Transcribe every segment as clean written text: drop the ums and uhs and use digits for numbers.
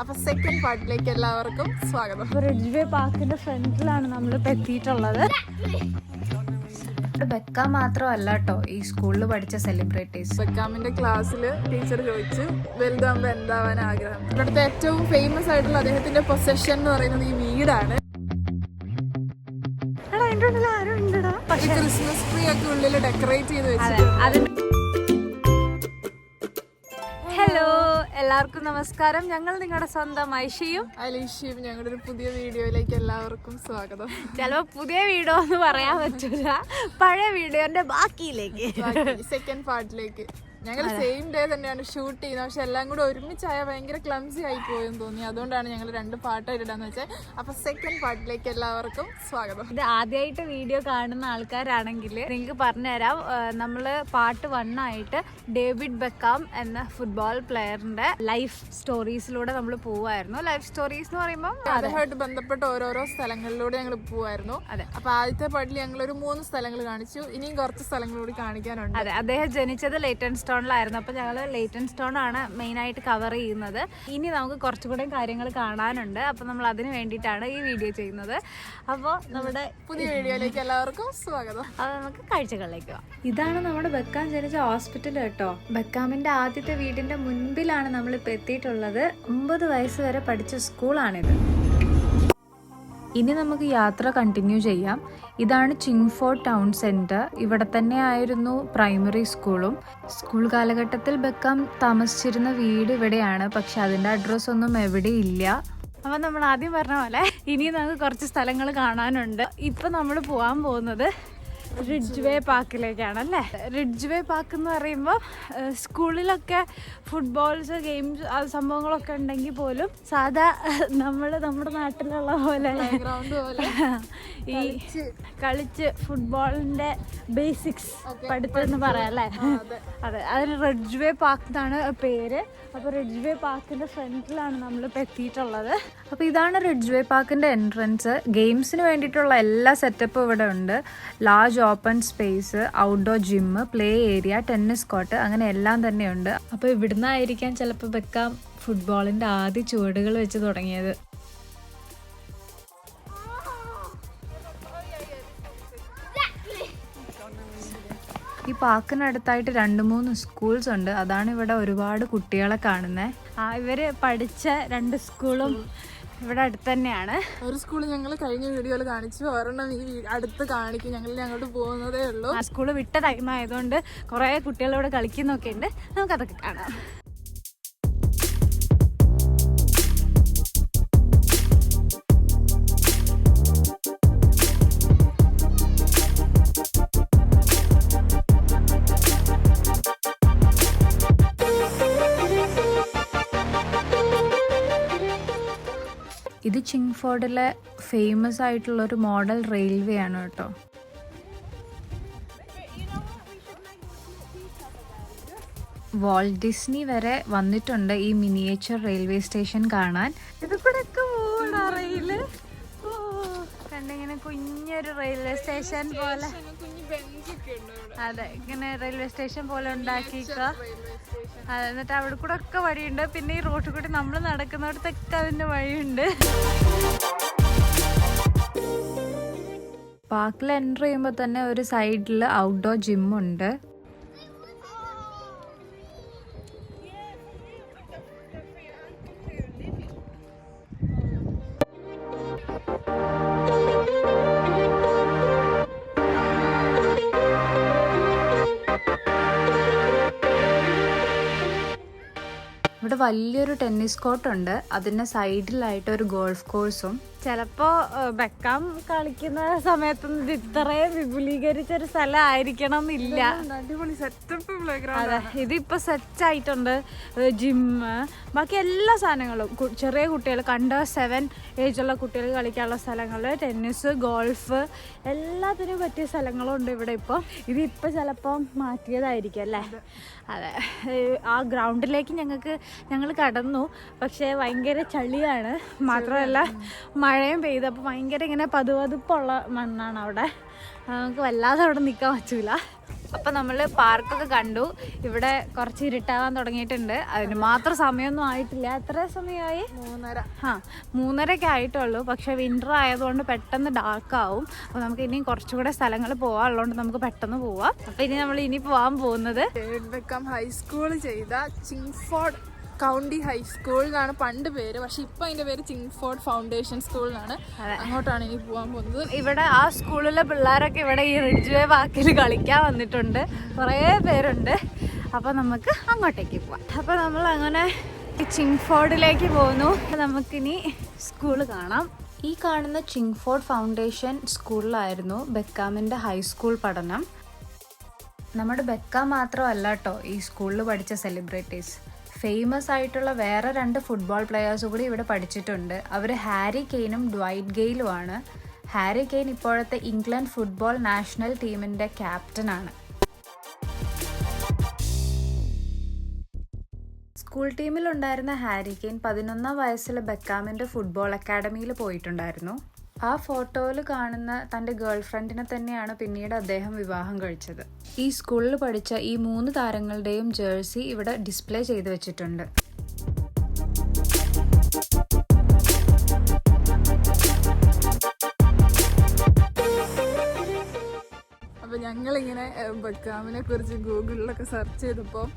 അപ്പൊ സെക്കൻഡ് പാർട്ടിലേക്ക് എല്ലാവർക്കും സ്വാഗതം. റിഡ്ജ്വേ പാർക്കിന്റെ ഫ്രണ്ടിലാണ് നമ്മൾ എത്തിയിട്ടുള്ളത്. ബെക്കാം മാത്രമല്ല കേട്ടോ ഈ സ്കൂളിൽ പഠിച്ച സെലിബ്രിറ്റീസ്. ബെക്കാമിന്റെ ക്ലാസ്സിൽ ടീച്ചർ ചോദിച്ചു വലുതാകുമ്പോ എന്താവാൻ ആഗ്രഹം. ഇവിടുത്തെ ഏറ്റവും ഫേമസ് ആയിട്ടുള്ള അദ്ദേഹത്തിന്റെ പൊസഷൻ എന്ന് പറയുന്നത് ഈ വീടാണ്. ക്രിസ്മസ് ട്രീ ഒക്കെ ഉള്ളിൽ ഡെക്കറേറ്റ് ചെയ്ത് വെച്ചിട്ടുണ്ട്. ഹലോ എല്ലാവർക്കും നമസ്കാരം. ഞങ്ങൾ നിങ്ങളുടെ സ്വന്തം ഐഷയും അലീഷയും ഞങ്ങളുടെ ഒരു പുതിയ വീഡിയോയിലേക്ക് എല്ലാവർക്കും സ്വാഗതം. ചിലപ്പോ പുതിയ വീഡിയോ എന്ന് പറയാൻ പറ്റില്ല, പഴയ വീഡിയോന്റെ ബാക്കിയിലേക്ക് സെക്കൻഡ് പാർട്ടിലേക്ക്. ഞങ്ങൾ സെയിം ഡേ തന്നെയാണ് ഷൂട്ട് ചെയ്യുന്നത്, പക്ഷെ എല്ലാം കൂടെ ഒരുമിച്ചായ ഭയങ്കര ക്ലംസി ആയി പോയെന്ന് തോന്നി. അതുകൊണ്ടാണ് ഞങ്ങൾ രണ്ട് പാട്ടായിട്ട് ഇടാന്ന് വെച്ചാൽ. അപ്പൊ സെക്കൻഡ് പാർട്ടിലേക്ക് എല്ലാവർക്കും സ്വാഗതം. ഇത് ആദ്യമായിട്ട് വീഡിയോ കാണുന്ന ആൾക്കാരാണെങ്കിൽ നിങ്ങൾക്ക് പറഞ്ഞുതരാം. നമ്മള് പാർട്ട് 1 ആയിട്ട് ഡേവിഡ് ബെക്കാം എന്ന ഫുട്ബോൾ പ്ലെയറിന്റെ ലൈഫ് സ്റ്റോറീസിലൂടെ നമ്മൾ പോവായിരുന്നു. ലൈഫ് സ്റ്റോറീസ് എന്ന് പറയുമ്പോൾ അദ്ദേഹമായിട്ട് ബന്ധപ്പെട്ട ഓരോരോ സ്ഥലങ്ങളിലൂടെ ഞങ്ങൾ പോവായിരുന്നു. അതെ, അപ്പൊ ആദ്യത്തെ പാട്ടിൽ ഞങ്ങൾ ഒരു 3 സ്ഥലങ്ങൾ കാണിച്ചു. ഇനിയും കുറച്ച് സ്ഥലങ്ങളൂടി കാണിക്കാനുണ്ട്. അതെ, അദ്ദേഹം ജനിച്ചത് ലേറ്റൺ സ്റ്റോണിലായിരുന്നു. അപ്പോൾ ഞങ്ങൾ ലേറ്റൺ സ്റ്റോൺ ആണ് മെയിനായിട്ട് കവർ ചെയ്യുന്നത്. ഇനി നമുക്ക് കുറച്ചുകൂടെ കാര്യങ്ങൾ കാണാനുണ്ട്. അപ്പോൾ നമ്മൾ അതിന് വേണ്ടിയിട്ടാണ് ഈ വീഡിയോ ചെയ്യുന്നത്. അപ്പോൾ നമ്മുടെ പുതിയ വീഡിയോയിലേക്ക് എല്ലാവർക്കും സ്വാഗതം. അത് നമുക്ക് കാഴ്ചകളിലേക്ക് പോകാം. ഇതാണ് നമ്മുടെ ബെക്കാം ജനിച്ച ഹോസ്പിറ്റൽ കേട്ടോ. ബെക്കാമിന്റെ ആദ്യത്തെ വീടിന്റെ മുൻപിലാണ് നമ്മളിപ്പോൾ എത്തിയിട്ടുള്ളത്. 9 വയസ്സ് വരെ പഠിച്ച സ്കൂളാണിത്. ഇനി നമുക്ക് യാത്ര കണ്ടിന്യൂ ചെയ്യാം. ഇതാണ് ചിങ്ഫോർഡ് ടൗൺ സെൻറ്റർ. ഇവിടെ തന്നെ ആയിരുന്നു പ്രൈമറി സ്കൂളും. സ്കൂൾ കാലഘട്ടത്തിൽ ബെക്കാം താമസിച്ചിരുന്ന വീട് ഇവിടെയാണ്, പക്ഷെ അതിൻ്റെ അഡ്രസ്സ് ഒന്നും എവിടെ ഇല്ല. അപ്പോൾ നമ്മൾ ആദ്യം പറഞ്ഞ പോലെ ഇനിയും നമുക്ക് കുറച്ച് സ്ഥലങ്ങൾ കാണാനുണ്ട്. ഇപ്പം നമ്മൾ പോകാൻ പോകുന്നത് റിഡ്ജ്വേ പാർക്കിലേക്കാണ് അല്ലേ. റിഡ്ജ്വേ പാർക്ക് എന്ന് പറയുമ്പോൾ സ്കൂളിലൊക്കെ ഫുട്ബോൾസ് ഗെയിംസ് സംഭവങ്ങളൊക്കെ ഉണ്ടെങ്കിൽ പോലും സാധാ നമ്മുടെ നാട്ടിലുള്ള പോലെ ഈ കളിച്ച് ഫുട്ബോളിന്റെ ബേസിക്സ് പഠിത്തമെന്ന് പറയാം അല്ലേ. അതെ, അതിന് റിഡ്ജ്വേ പാർക്ക് എന്നാണ് പേര്. അപ്പോൾ റിഡ്ജ്വേ പാർക്കിന്റെ ഫ്രണ്ടിലാണ് നമ്മളിപ്പോൾ എത്തിയിട്ടുള്ളത്. അപ്പോൾ ഇതാണ് റിഡ്ജ്വേ പാർക്കിന്റെ എൻട്രൻസ്. ഗെയിംസിന് വേണ്ടിയിട്ടുള്ള എല്ലാ സെറ്റപ്പും ഇവിടെ ഉണ്ട്. Large open space, outdoor gym, play area, tennis court, അങ്ങനെ എല്ലാം തന്നെയുണ്ട്. അപ്പോൾ ഇവിടുന്നായിരിക്കാം ചിലപ്പോൾ ബെക്കാം ഫുട്ബോളിന്റെ ആദ്യ ചുവടുകൾ വെച്ച് തുടങ്ങിയത്. ഈ പാർക്കിനടുത്തായിട്ട് 2-3 സ്കൂൾസ് ഉണ്ട്. അതാണ് ഇവിടെ ഒരുപാട് കുട്ടികളെ കാണുന്നത്. ഇവര് പഠിച്ച 2 സ്കൂളും ഇവിടെ അടുത്ത് തന്നെയാണ്. ഒരു സ്കൂൾ ഞങ്ങൾ കഴിഞ്ഞ വീഡിയോയിൽ കാണിച്ചു, ഒരെണ്ണം ഈ അടുത്ത് കാണിക്കും. ഞങ്ങൾ അങ്ങോട്ട് പോകുന്നതേ ഉള്ളൂ. ആ സ്കൂള് വിട്ട ടൈം ആയതുകൊണ്ട് കുറേ കുട്ടികൾ ഇവിടെ കളിക്കുന്നൊക്കെ ഉണ്ട്. നമുക്കതൊക്കെ കാണാം. ഇത് ചിങ്ഫോർഡിലെ ഫേമസ് ആയിട്ടുള്ള ഒരു മോഡൽ റെയിൽവേ ആണ് കേട്ടോ. വാൾട്ട് ഡിസ്നി വരെ വന്നിട്ടുണ്ട് ഈ മിനിയേച്ചർ റെയിൽവേ സ്റ്റേഷൻ കാണാൻ. ഇത് കൂടെ റെയില് കണ്ടിങ്ങനെ കുഞ്ഞൊരു റെയിൽവേ സ്റ്റേഷൻ പോലെ. അതെ, ഇങ്ങനെ റെയിൽവേ സ്റ്റേഷൻ പോലെ ഉണ്ടാക്കിക്ക. അതെ, എന്നിട്ട് അവിടെ കൂടെ ഒക്കെ വഴിയുണ്ട്. പിന്നെ ഈ റോഡിൽ കൂടി നമ്മൾ നടക്കുന്നിടത്തൊക്കെ അതിന്റെ വഴിയുണ്ട്. പാർക്കിൽ എൻ്റർ ചെയ്യുമ്പോൾ തന്നെ ഒരു സൈഡിൽ ഔട്ട്ഡോർ ജിമ്മുണ്ട്. ഇവിടെ വലിയൊരു ടെന്നീസ് കോർട്ടുണ്ട്. അതിൻ്റെ സൈഡിലായിട്ട് ഒരു ഗോൾഫ് കോഴ്സും. ചിലപ്പോ ബെക്കാം കളിക്കുന്ന സമയത്തൊന്നും ഇത് ഇത്രയും വിപുലീകരിച്ചൊരു സ്ഥലം ആയിരിക്കണം എന്നില്ല. അടിപൊളി സെറ്റപ്പ് പ്ലേ ഗ്രൗണ്ട്. അതെ, ഇതിപ്പോ സെറ്റ് ആയിട്ടുണ്ട്. ജിമ്മ്, ബാക്കി എല്ലാ സാധനങ്ങളും. ചെറിയ കുട്ടികൾ കണ്ടർ 7 ഏജുള്ള കുട്ടികൾ കളിക്കാനുള്ള സ്ഥലങ്ങൾ, ടെന്നീസ്, ഗോൾഫ്, എല്ലാത്തിനും പറ്റിയ സ്ഥലങ്ങളും ഉണ്ട് ഇവിടെ. ഇതിപ്പോൾ ചിലപ്പോൾ മാറ്റിയതായിരിക്കും അല്ലേ. അതെ, ആ ഗ്രൗണ്ടിലേക്ക് ഞങ്ങൾ കടന്നു, പക്ഷേ ഭയങ്കര ചളിയാണ്. മാത്രമല്ല മഴയും പെയ്ത്, അപ്പോൾ ഭയങ്കര ഇങ്ങനെ പതുപതുപ്പുള്ള മണ്ണാണ് അവിടെ. നമുക്ക് വല്ലാതെ അവിടെ നിൽക്കാൻ പറ്റൂല. അപ്പം നമ്മൾ പാർക്കൊക്കെ കണ്ടു. ഇവിടെ കുറച്ച് ഇരുട്ടാവാൻ തുടങ്ങിയിട്ടുണ്ട്. അതിന് മാത്രം സമയമൊന്നും ആയിട്ടില്ല. എത്ര സമയമായി? 3:30 ആയിട്ടുള്ളൂ. പക്ഷെ വിൻ്റർ ആയതുകൊണ്ട് പെട്ടെന്ന് ഡാർക്ക് ആവും. അപ്പോൾ നമുക്ക് ഇനിയും കുറച്ചുകൂടെ സ്ഥലങ്ങൾ പോകാനുള്ളതുകൊണ്ട് നമുക്ക് പെട്ടെന്ന് പോവാം. അപ്പോൾ ഇനി പോകാൻ പോകുന്നത് ഡേവിഡ് ബെക്കാം ഹൈസ്കൂൾ ചെയ്ത ചിങ്ഫോർഡ് കൗണ്ടി ഹൈസ്കൂൾ എന്നാണ് പണ്ട് പേര്. പക്ഷെ ഇപ്പൊ അതിന്റെ പേര് ചിങ്ഫോർഡ് ഫൗണ്ടേഷൻ സ്കൂൾ എന്നാണ്. അങ്ങോട്ടാണ് ഇനി പോകാൻ പോകുന്നത്. ഇവിടെ ആ സ്കൂളിലെ പിള്ളേരൊക്കെ ഇവിടെ ഈ റിഡ്ജ് വേ പാർക്കിൽ കളിക്കാൻ വന്നിട്ടുണ്ട്. കുറേ പേരുണ്ട്. അപ്പൊ നമുക്ക് അങ്ങോട്ടേക്ക് പോവാം. അപ്പൊ നമ്മൾ അങ്ങനെ ചിങ്ഫോർഡിലേക്ക് പോകുന്നു. നമുക്കിനി സ്കൂള് കാണാം. ഈ കാണുന്ന ചിങ്ഫോർഡ് ഫൗണ്ടേഷൻ സ്കൂളിലായിരുന്നു ബെക്കാമിൻ്റെ ഹൈസ്കൂൾ പഠനം. നമ്മുടെ ബെക്കാം മാത്രമല്ല കേട്ടോ ഈ സ്കൂളിൽ പഠിച്ച സെലിബ്രിറ്റീസ്. ഫേമസ് ആയിട്ടുള്ള വേറെ 2 ഫുട്ബോൾ പ്ലെയേഴ്സ് കൂടി ഇവിടെ പഠിച്ചിട്ടുണ്ട്. അവർ ഹാരി കെയ്നും ഡ്വൈറ്റ് ഗെയിലുമാണ്. ഹാരി കെയ്ൻ ഇപ്പോഴത്തെ ഇംഗ്ലണ്ട് ഫുട്ബോൾ നാഷണൽ ടീമിൻ്റെ ക്യാപ്റ്റനാണ്. സ്കൂൾ ടീമിലുണ്ടായിരുന്ന ഹാരി കെയ്ൻ 11ാം വയസ്സിൽ ബെക്കാമിൻ്റെ ഫുട്ബോൾ അക്കാഡമിയിൽ പോയിട്ടുണ്ടായിരുന്നു. ആ ഫോട്ടോയിൽ കാണുന്ന തൻ്റെ ഗേൾ ഫ്രണ്ടിനെ തന്നെയാണ് പിന്നീട് അദ്ദേഹം വിവാഹം കഴിച്ചത്. ഈ സ്കൂളിൽ പഠിച്ച ഈ 3 താരങ്ങളുടെയും ജേഴ്സി ഇവിടെ ഡിസ്പ്ലേ ചെയ്ത് വെച്ചിട്ടുണ്ട്. അപ്പോൾ ഞങ്ങളിങ്ങനെ ബെക്കാമിനെ കുറിച്ച് ഗൂഗിളിലൊക്കെ സെർച്ച് ചെയ്തപ്പോൾ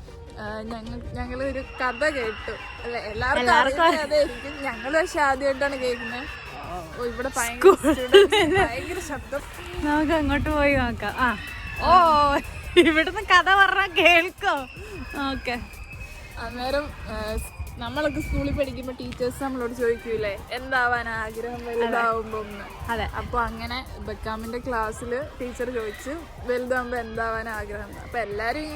ഞങ്ങളൊരു കഥ കേട്ടു. അല്ല എല്ലാവർക്കും അതായിരിക്കും. ഞങ്ങൾ പക്ഷെ ആദ്യമായിട്ടാണ് കേൾക്കുന്നത്. ഇവിടെ ഭയങ്കര ശബ്ദം. നമുക്ക് അങ്ങോട്ട് പോയി നോക്കാം. ഇവിടുന്ന് കഥ പറഞ്ഞാൽ കേൾക്കോ? ഓക്കെ. അന്നേരം നമ്മളൊക്കെ സ്കൂളിൽ പഠിക്കുമ്പോൾ ടീച്ചേഴ്സ് നമ്മളോട് ചോദിക്കൂലേ എന്താവാൻ ആഗ്രഹം വലുതാവുമ്പോ. അതെ. അപ്പൊ അങ്ങനെ ബെക്കാമിന്റെ ക്ലാസ്സിൽ ടീച്ചർ ചോദിച്ചു വലുതാവുമ്പോ എന്താവാൻ ആഗ്രഹം. അപ്പൊ എല്ലാരും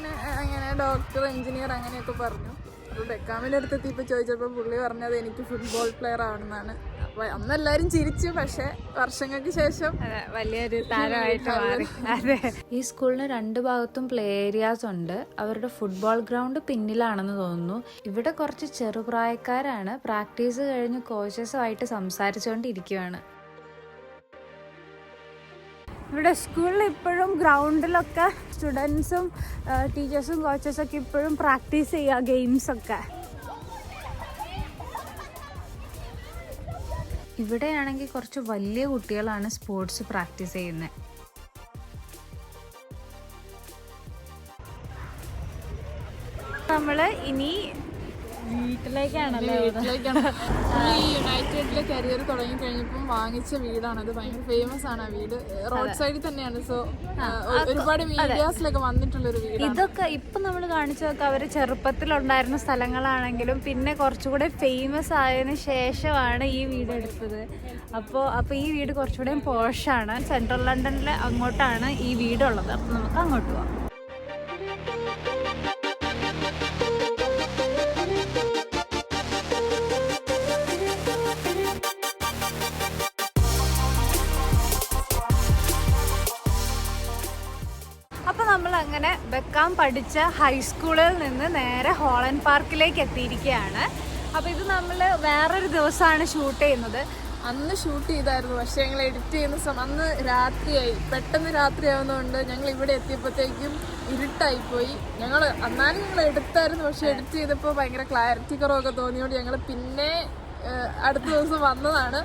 ഇങ്ങനെ ഡോക്ടർ, എഞ്ചിനീയർ അങ്ങനെയൊക്കെ പറഞ്ഞു. അപ്പൊ ബെക്കാമിന്റെ അടുത്തെത്തി ഇപ്പൊ ചോദിച്ചപ്പോ പുള്ളി പറഞ്ഞത് എനിക്ക് ഫുട്ബോൾ പ്ലെയർ ആണെന്നാണ്. അപ്പൊ അന്നെല്ലാരും ചിരിച്ചു. പക്ഷെ വർഷങ്ങൾക്ക് ശേഷം വലിയൊരു താരമായിട്ട് മാറി. അതെ. ഈ സ്കൂളിന് 2 ഭാഗത്തും പ്ലേ ഏരിയാസ് ഉണ്ട്. അവരുടെ ഫുട്ബോൾ ഗ്രൗണ്ട് പിന്നിലാണെന്ന് തോന്നുന്നു. ഇവിടെ കുറച്ച് ചെറുപ്രായക്കാരാണ് പ്രാക്ടീസ് കഴിഞ്ഞ് കോച്ചസുമായിട്ട് സംസാരിച്ചുകൊണ്ടിരിക്കുകയാണ്. ഇവിടെ സ്കൂളിൽ ഇപ്പോഴും ഗ്രൗണ്ടിലൊക്കെ സ്റ്റുഡൻസും ടീച്ചേഴ്സും കോച്ചസൊക്കെ ഇപ്പോഴും പ്രാക്ടീസ് ചെയ്യുക ഗെയിംസൊക്കെ. ഇവിടെയാണെങ്കിൽ കുറച്ച് വലിയ കുട്ടികളാണ് സ്പോർട്സ് പ്രാക്ടീസ് ചെയ്യുന്നത്. നമ്മള് ഇനി വീട്ടിലേക്കാണല്ലോ. ഈ യുണൈറ്റഡിലെ കരിയർ തുടങ്ങി കഴിഞ്ഞപ്പം വാങ്ങിച്ച വീടാണത്. ഭയങ്കര ഫേമസ് ആണ് ആ വീട്. റോഡ് സൈഡിൽ തന്നെയാണ്. സോ ഒരുപാട് മീഡിയാസിലൊക്കെ വന്നിട്ടുള്ളൊരു വീട്. ഇതൊക്കെ ഇപ്പൊ നമ്മൾ കാണിച്ചതൊക്കെ അവര് ചെറുപ്പത്തിലുണ്ടായിരുന്ന സ്ഥലങ്ങളാണെങ്കിലും പിന്നെ കുറച്ചുകൂടെ ഫേമസ് ആയതിനു ശേഷമാണ് ഈ വീട് എടുത്തത്. അപ്പോൾ ഈ വീട് കുറച്ചുകൂടെ പോഷാണ്. സെൻട്രൽ ലണ്ടനിൽ അങ്ങോട്ടാണ് ഈ വീടുള്ളത്. അപ്പൊ നമുക്ക് അങ്ങോട്ട് പോവാം. അപ്പോൾ നമ്മൾ അങ്ങനെ ബെക്കാം പഠിച്ച ഹൈസ്കൂളിൽ നിന്ന് നേരെ ഹോളണ്ട് പാർക്കിലേക്ക് എത്തിയിരിക്കുകയാണ്. അപ്പോൾ ഇത് നമ്മൾ വേറൊരു ദിവസമാണ് ഷൂട്ട് ചെയ്യുന്നത്. അന്ന് ഷൂട്ട് ചെയ്തായിരുന്നു. പക്ഷെ ഞങ്ങൾ എഡിറ്റ് ചെയ്യുന്ന അന്ന് രാത്രിയായി. പെട്ടെന്ന് രാത്രിയാവുന്നതുകൊണ്ട് ഞങ്ങൾ ഇവിടെ എത്തിയപ്പോഴത്തേക്കും ഇരുട്ടായിപ്പോയി. അന്നാലും ഞങ്ങൾ എടുത്തായിരുന്നു. പക്ഷെ എഡിറ്റ് ചെയ്തപ്പോൾ ഭയങ്കര ക്ലാരിറ്റി കുറവൊക്കെ തോന്നിയോണ്ട് ഞങ്ങൾ പിന്നെ അടുത്ത ദിവസം വന്നതാണ്.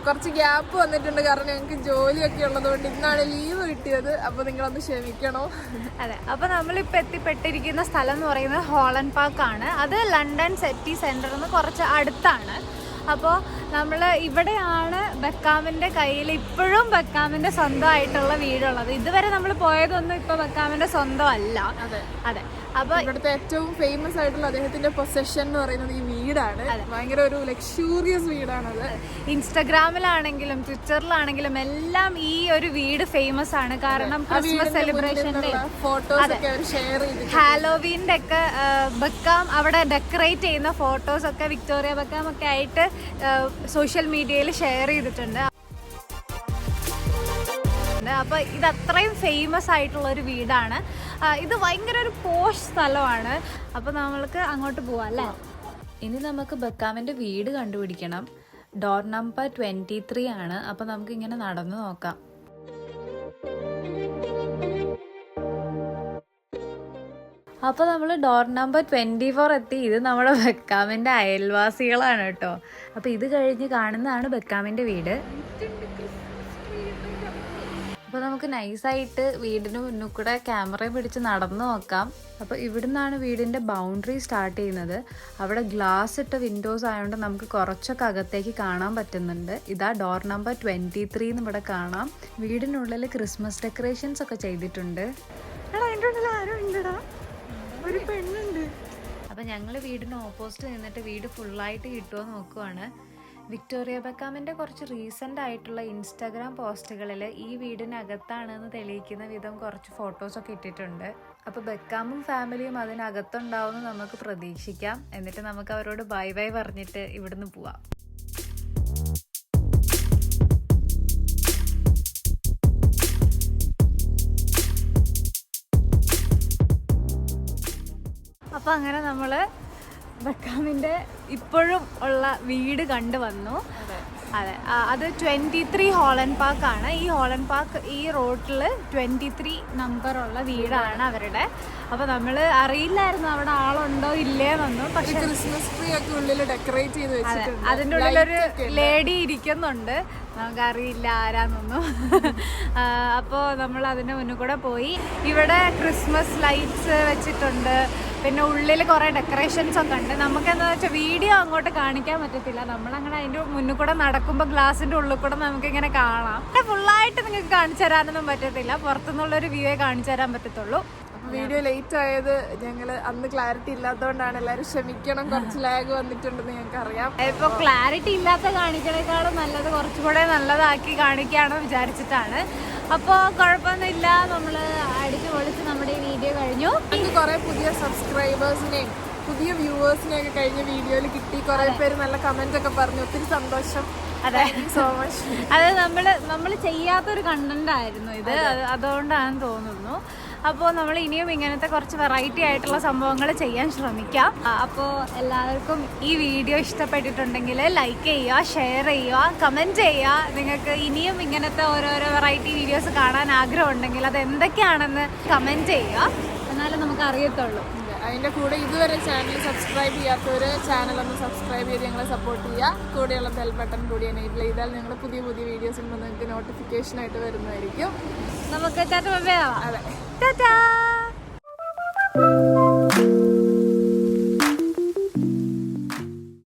കുറച്ച് ഗ്യാപ്പ് വന്നിട്ടുണ്ട്. കാരണം ഞങ്ങൾക്ക് ജോലിയൊക്കെ ഉള്ളതുകൊണ്ട് ഇന്നാണ് ലീവ് കിട്ടിയത്. അപ്പോൾ നിങ്ങളൊന്ന് ക്ഷമിക്കണോ. അതെ. അപ്പോൾ നമ്മളിപ്പോൾ എത്തിപ്പെട്ടിരിക്കുന്ന സ്ഥലം എന്ന് പറയുന്നത് ഹോളണ്ട് പാർക്കാണ്. അത് ലണ്ടൻ സിറ്റി സെൻറ്ററിൽ നിന്ന് കുറച്ച് അടുത്താണ്. അപ്പോൾ നമ്മൾ ഇവിടെയാണ് ബെക്കാമിൻ്റെ കയ്യിൽ ഇപ്പോഴും ബെക്കാമിൻ്റെ സ്വന്തമായിട്ടുള്ള വീടുള്ളത്. ഇതുവരെ നമ്മൾ പോയതൊന്നും ഇപ്പോൾ ബെക്കാമിൻ്റെ സ്വന്തമല്ല. അതെ. അപ്പോൾ ഇവിടുത്തെ ഏറ്റവും ഫേമസ് ആയിട്ടുള്ള അദ്ദേഹത്തിന്റെ പൊസഷൻ എന്ന് പറയുന്നത് ഈ വീടാണ്. ഭയങ്കര ഒരു ലക്ഷൂറിയസ് വീടാണത്. ഇൻസ്റ്റഗ്രാമിലാണെങ്കിലും ട്വിറ്ററിലാണെങ്കിലും എല്ലാം ഈ ഒരു വീട് ഫേമസ് ആണ്. കാരണം ക്രിസ്മസ് സെലിബ്രേഷന്റെ ഫോട്ടോസ് ഒക്കെ അവർ ഷെയർ ചെയ്തു. ഹാലോവീൻ്റെ ഒക്കെ ബെക്കാം അവിടെ ഡെക്കറേറ്റ് ചെയ്യുന്ന ഫോട്ടോസ് ഒക്കെ വിക്ടോറിയ ബെക്കാം ഒക്കെ ആയിട്ട് സോഷ്യൽ മീഡിയയിൽ ഷെയർ ചെയ്തിട്ടുണ്ട്. അപ്പോൾ ഇത് അത്രയും ഫേമസ് ആയിട്ടുള്ള ഒരു വീടാണ്. ഇത് ഭയങ്കര ഒരു പോഷ് സ്ഥലമാണ്. അപ്പോൾ നമ്മൾക്ക് അങ്ങോട്ട് പോവാം അല്ലേ. ഇനി നമുക്ക് ബെക്കാമിൻ്റെ വീട് കണ്ടുപിടിക്കണം. ഡോർ നമ്പർ 23 ആണ്. അപ്പോൾ നമുക്ക് ഇങ്ങനെ നടന്നു നോക്കാം. അപ്പോൾ നമ്മൾ ഡോർ നമ്പർ 24 എത്തി. ഇത് നമ്മുടെ ബെക്കാമിൻ്റെ അയൽവാസികളാണ് കേട്ടോ. അപ്പോൾ ഇത് കഴിഞ്ഞ് കാണുന്നതാണ് ബെക്കാമിൻ്റെ വീട്. അപ്പോൾ നമുക്ക് നൈസായിട്ട് വീടിന് മുന്നിൽ കൂടെ ക്യാമറ പിടിച്ച് നടന്നു നോക്കാം. അപ്പോൾ ഇവിടുന്നാണ് വീടിൻ്റെ ബൗണ്ടറി സ്റ്റാർട്ട് ചെയ്യുന്നത്. അവിടെ ഗ്ലാസ് ഇട്ട വിൻഡോസ് ആയതുകൊണ്ട് നമുക്ക് കുറച്ചൊക്കെ അകത്തേക്ക് കാണാൻ പറ്റുന്നുണ്ട്. ഇതാ ഡോർ നമ്പർ 23 എന്ന് ഇവിടെ കാണാം. വീടിനുള്ളിൽ ക്രിസ്മസ് ഡെക്കറേഷൻസ് ഒക്കെ ചെയ്തിട്ടുണ്ട്. ഒരു പെണ്ണുണ്ട്. അപ്പം ഞങ്ങൾ വീടിന് ഓപ്പോസിറ്റ് നിന്നിട്ട് വീട് ഫുള്ളായിട്ട് കിട്ടുമോ നോക്കുവാണ്. വിക്ടോറിയ ബെക്കാമിൻ്റെ കുറച്ച് റീസെൻ്റ് ആയിട്ടുള്ള ഇൻസ്റ്റാഗ്രാം പോസ്റ്റുകളിൽ ഈ വീടിനകത്താണെന്ന് തെളിയിക്കുന്ന വിധം കുറച്ച് ഫോട്ടോസൊക്കെ ഇട്ടിട്ടുണ്ട്. അപ്പോൾ ബെക്കാമും ഫാമിലിയും അതിനകത്തുണ്ടാവുമെന്ന് നമുക്ക് പ്രതീക്ഷിക്കാം. എന്നിട്ട് നമുക്ക് അവരോട് ബൈ ബൈ പറഞ്ഞിട്ട് ഇവിടുന്ന് പോവാം. അപ്പോൾ അങ്ങനെ നമ്മൾ ബെക്കാമിൻ്റെ ഇപ്പോഴും ഉള്ള വീട് കണ്ടു വന്നു. അതെ, അത് 23 ഹോളൻഡ് പാർക്കാണ്. ഈ ഹോളൻഡ് പാർക്ക് ഈ റോഡിൽ 23 നമ്പറുള്ള വീടാണ് അവരുടെ. അപ്പോൾ നമ്മൾ അറിയില്ലായിരുന്നു അവിടെ ആളുണ്ടോ ഇല്ലേന്നൊന്നും. പക്ഷെ ക്രിസ്മസ് ട്രീ ഒക്കെ ഉള്ളിൽ ഡെക്കറേറ്റ് ചെയ്ത് വെച്ചിട്ടുണ്ട്. അതിൻ്റെ ഉള്ളിലൊരു ലേഡി ഇരിക്കുന്നുണ്ട്. നമുക്കറിയില്ല ആരാന്നൊന്നും. അപ്പോൾ നമ്മൾ അതിൻ്റെ മുന്നിൽ കൂടെ പോയി. ഇവിടെ ക്രിസ്മസ് ലൈറ്റ്സ് വെച്ചിട്ടുണ്ട്. പിന്നെ ഉള്ളിൽ കുറേ ഡെക്കറേഷൻസ് ഒക്കെ ഉണ്ട്. നമുക്കെന്താ വെച്ചാൽ വീഡിയോ അങ്ങോട്ട് കാണിക്കാൻ പറ്റത്തില്ല. നമ്മളങ്ങനെ അതിൻ്റെ മുന്നിൽ കൂടെ നടക്കുമ്പോൾ ഗ്ലാസിൻ്റെ ഉള്ളിൽ കൂടെ നമുക്കിങ്ങനെ കാണാം. ഫുള്ളായിട്ട് നിങ്ങൾക്ക് കാണിച്ചു തരാനൊന്നും പറ്റത്തില്ല. പുറത്തുനിന്നുള്ളൊരു വ്യൂവേ കാണിച്ചു തരാൻ പറ്റത്തുള്ളൂ. വീഡിയോ ലേറ്റ് ആയത് ഞങ്ങള് അന്ന് ക്ലാരിറ്റി ഇല്ലാത്തതുകൊണ്ടാണ്. എല്ലാവരും ക്ഷമിക്കണം, കുറച്ച് ലാഗ് വന്നിട്ടുണ്ടെന്ന് ഞങ്ങൾക്ക് അറിയാം. ഇപ്പോൾ ക്ലാരിറ്റി ഇല്ലാത്ത കാണിക്കണേക്കാളും നല്ലത് കുറച്ചുകൂടെ നല്ലതാക്കി കാണിക്കുകയാണെന്ന് വിചാരിച്ചിട്ടാണ്. അപ്പോൾ കുഴപ്പമൊന്നുമില്ല, നമ്മൾ അടിച്ചു പൊളിച്ച് നമ്മുടെ ഈ വീഡിയോ കഴിഞ്ഞു. ഞങ്ങൾക്ക് കുറേ പുതിയ സബ്സ്ക്രൈബേഴ്സിനെയും പുതിയ വ്യൂവേഴ്സിനെയൊക്കെ കഴിഞ്ഞ വീഡിയോയിൽ കിട്ടി. കുറേ പേര് നല്ല കമന്റ് ഒക്കെ പറഞ്ഞു. ഒത്തിരി സന്തോഷം. അതെ, സോ മച്ച്. അത് നമ്മൾ ചെയ്യാത്തൊരു കണ്ടന്റ് ആയിരുന്നു ഇത്. അതുകൊണ്ടാണെന്ന് തോന്നുന്നു. അപ്പോൾ നമ്മൾ ഇനിയും ഇങ്ങനത്തെ കുറച്ച് വെറൈറ്റി ആയിട്ടുള്ള സംഭവങ്ങൾ ചെയ്യാൻ ശ്രമിക്കാം. അപ്പോൾ എല്ലാവർക്കും ഈ വീഡിയോ ഇഷ്ടപ്പെട്ടിട്ടുണ്ടെങ്കിൽ ലൈക്ക് ചെയ്യുക, ഷെയർ ചെയ്യുക, കമൻറ്റ് ചെയ്യുക. നിങ്ങൾക്ക് ഇനിയും ഇങ്ങനത്തെ ഓരോരോ വെറൈറ്റി വീഡിയോസ് കാണാൻ ആഗ്രഹം ഉണ്ടെങ്കിൽ അത് എന്തൊക്കെയാണെന്ന് കമൻറ്റ് ചെയ്യുക. എന്നാലും നമുക്ക് അറിയത്തുള്ളൂ. അതിൻ്റെ കൂടെ ഇതുവരെ ചാനൽ സബ്സ്ക്രൈബ് ചെയ്യാത്തവർ ചാനലൊന്ന് സബ്സ്ക്രൈബ് ചെയ്ത് ഞങ്ങളെ സപ്പോർട്ട് ചെയ്യുക. കൂടെയുള്ള ബെൽ ബട്ടൺ കൂടി എനേബിൾ ചെയ്താൽ ഞങ്ങൾ പുതിയ പുതിയ വീഡിയോസ് ഉമ്പോൾ നിങ്ങൾക്ക് നോട്ടിഫിക്കേഷൻ ആയിട്ട് വരുന്നതായിരിക്കും. നമുക്ക് ടാറ്റ ബൈ ബൈ ആവാം. അതെ, ടാറ്റാ.